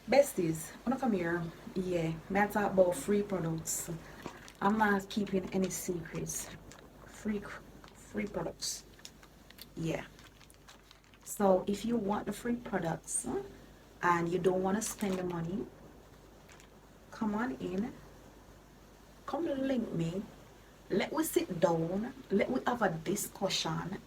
Besties, wanna come here? Yeah, man talk about free products. I'm not keeping any secrets. Free free products. Yeah. So if you want the free products and you don't want to spend the money, come on in. Come link me. Let we sit down. Let we have a discussion.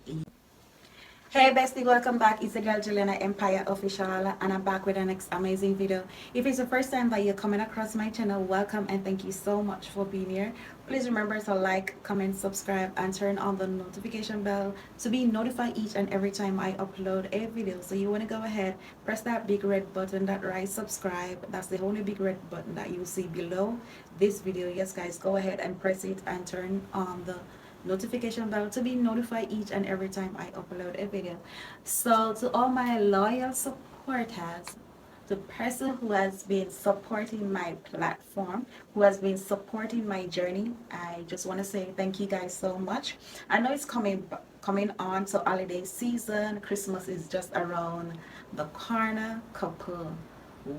Hey bestie, welcome back. It's the girl Juliana Empire Official, and I'm back with the next amazing video. If it's the first time that you're coming across my channel, welcome and thank you so much for being here. Please remember to like, comment, subscribe, and turn on the notification bell to be notified each and every time I upload a video. So you want to go ahead, press that big red button that writes subscribe. That's the only big red button that you see below this video. Yes guys, go ahead and press it and turn on the notification bell to be notified each and every time I upload a video. So to all my loyal supporters, the person who has been supporting my platform, who has been supporting my journey, I just want to say thank you guys so much. I know it's coming on to holiday season. Christmas is just around the corner, couple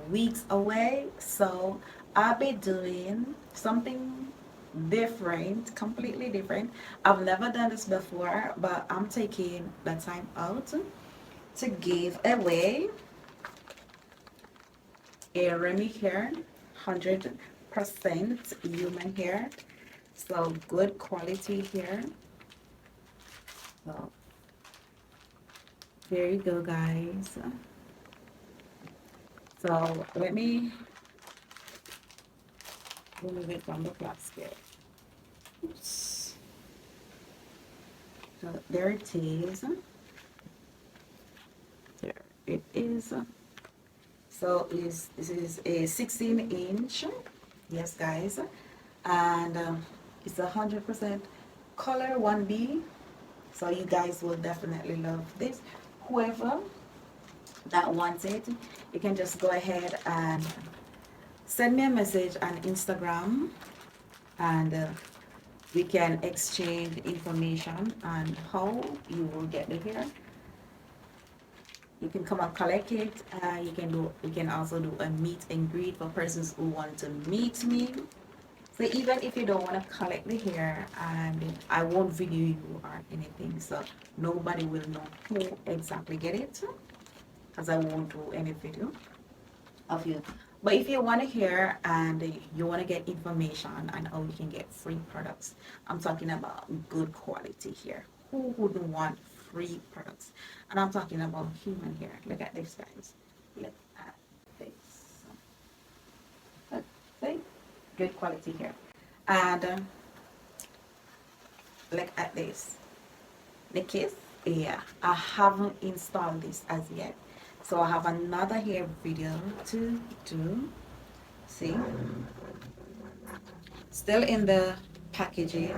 weeks away. So I'll be doing something different, completely different. I've never done this before, but I'm taking the time out to give away a Remy hair, 100% human hair. So good quality hair. So there you go, guys. So let me remove it from the plastic. Oops. So there it is. There it is. So this is a 16-inch. Yes, guys. And it's 100% color 1B. So you guys will definitely love this. Whoever that wants it, you can just go ahead and send me a message on Instagram, and we can exchange information on how you will get the hair. You can come and collect it. You can also do a meet and greet for persons who want to meet me. So even if you don't want to collect the hair, and I won't video you or anything, so nobody will know who exactly get it, because I won't do any video of you. But if you want to hear and you want to get information on how you can get free products, I'm talking about good quality hair. Who wouldn't want free products? And I'm talking about human hair. Look at this, guys. Look at this. Look, see? Good quality hair. And look at this. The kiss. Yeah, I haven't installed this as yet. So I have another hair video to do. See, still in the packaging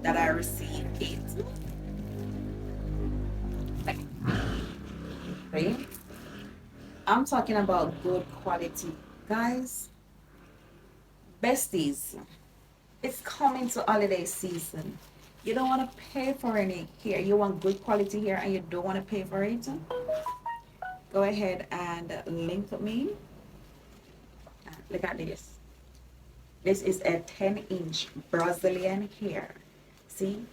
that I received it. Like, see, I'm talking about good quality, guys. Besties, it's coming to holiday season. You don't want to pay for any hair. You want good quality hair and you don't want to pay for it. Go ahead and link me. Look at this. This is a 10-inch Brazilian hair. See,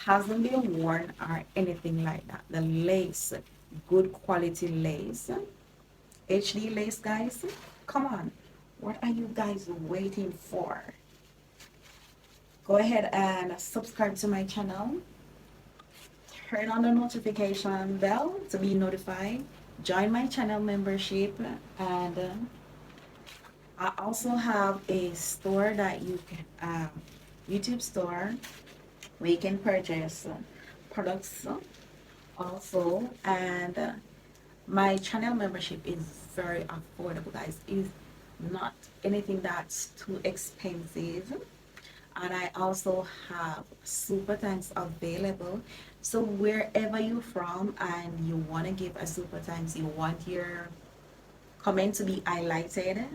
hasn't been worn or anything like that. The lace, good quality lace, HD lace, guys. Come on, what are you guys waiting for? Go ahead and subscribe to my channel. Turn on the notification bell to be notified. Join my channel membership, and I also have a store that you can, YouTube store, where you can purchase products also. And my channel membership is very affordable, guys. It's not anything that's too expensive. And I also have super thanks available. So wherever you're from and you want to give a super thanks, you want your comment to be highlighted,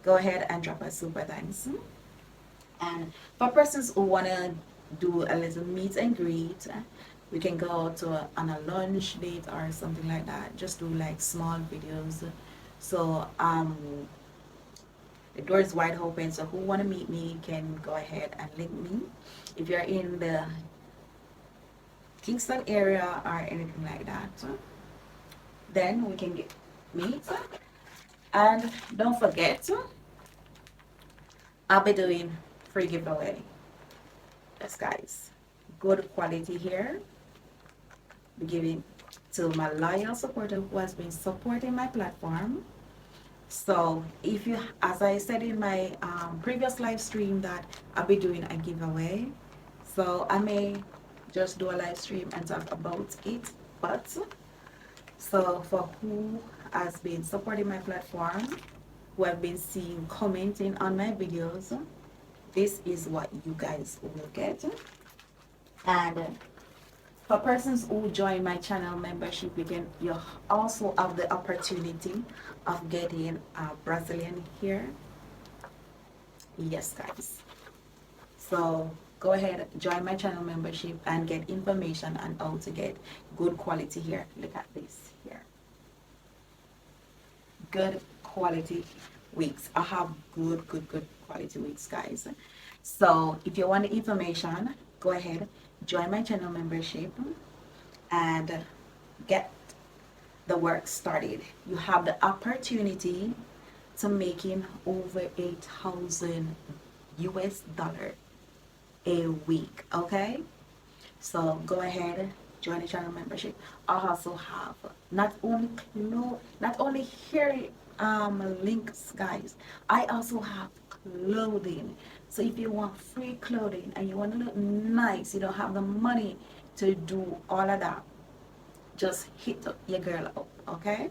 go ahead and drop a super thanks. And for persons who want to do a little meet and greet, we can go to on a lunch date or something like that. Just do like small videos So the door is wide open. So who want to meet me can go ahead and link me. If you're in the Kingston area or anything like that, then we can get meet. And don't forget, I'll be doing free giveaway. Yes, guys. Good quality here. Be giving to my loyal supporter who has been supporting my platform. So if you, as I said in my previous live stream, that I'll be doing a giveaway. So I may just do a live stream and talk about it. But so for who has been supporting my platform, who have been seeing, commenting on my videos, this is what you guys will get. And for persons who join my channel membership, you also have the opportunity of getting a Brazilian here. Yes, guys. So go ahead, join my channel membership and get information on how to get good quality hair. Look at this here. Good quality wigs. I have good quality wigs, guys. So if you want the information, go ahead, join my channel membership and get the work started. You have the opportunity to making over 8,000 US dollar a week. Okay, so go ahead, join the channel membership. I also have not only here links, guys. I also have clothing. So if you want free clothing and you want to look nice, you don't have the money to do all of that, just hit your girl up. Okay,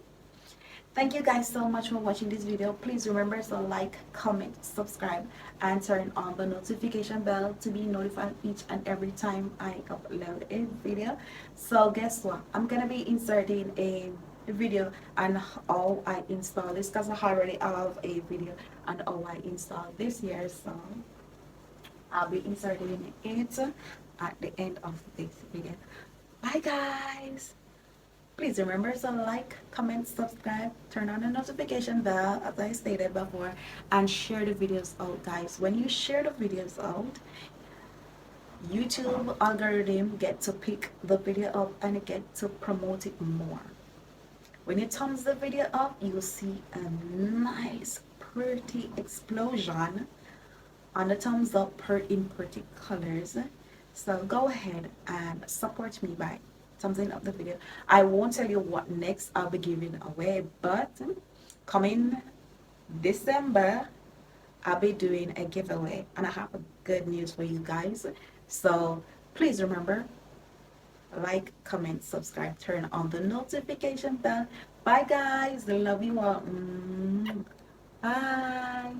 thank you guys so much for watching this video. Please remember to like, comment, subscribe, and turn on the notification bell to be notified each and every time I upload a video. So guess what? I'm gonna be inserting a video on how I install this, because I already have a video on how I install this here. So I'll be inserting it at the end of this video. Bye guys. Please remember to like, comment, subscribe, turn on the notification bell as I stated before, and share the videos out, guys. When you share the videos out, YouTube algorithm get to pick the video up and get to promote it more. When you thumbs the video up, you'll see a nice pretty explosion on the thumbs up in pretty colors. So go ahead and support me by thumbsing up the video. I won't tell you what next I'll be giving away, but coming December I'll be doing a giveaway and I have a good news for you guys. So please remember, like, comment, subscribe, turn on the notification bell. Bye guys, love you all. Bye.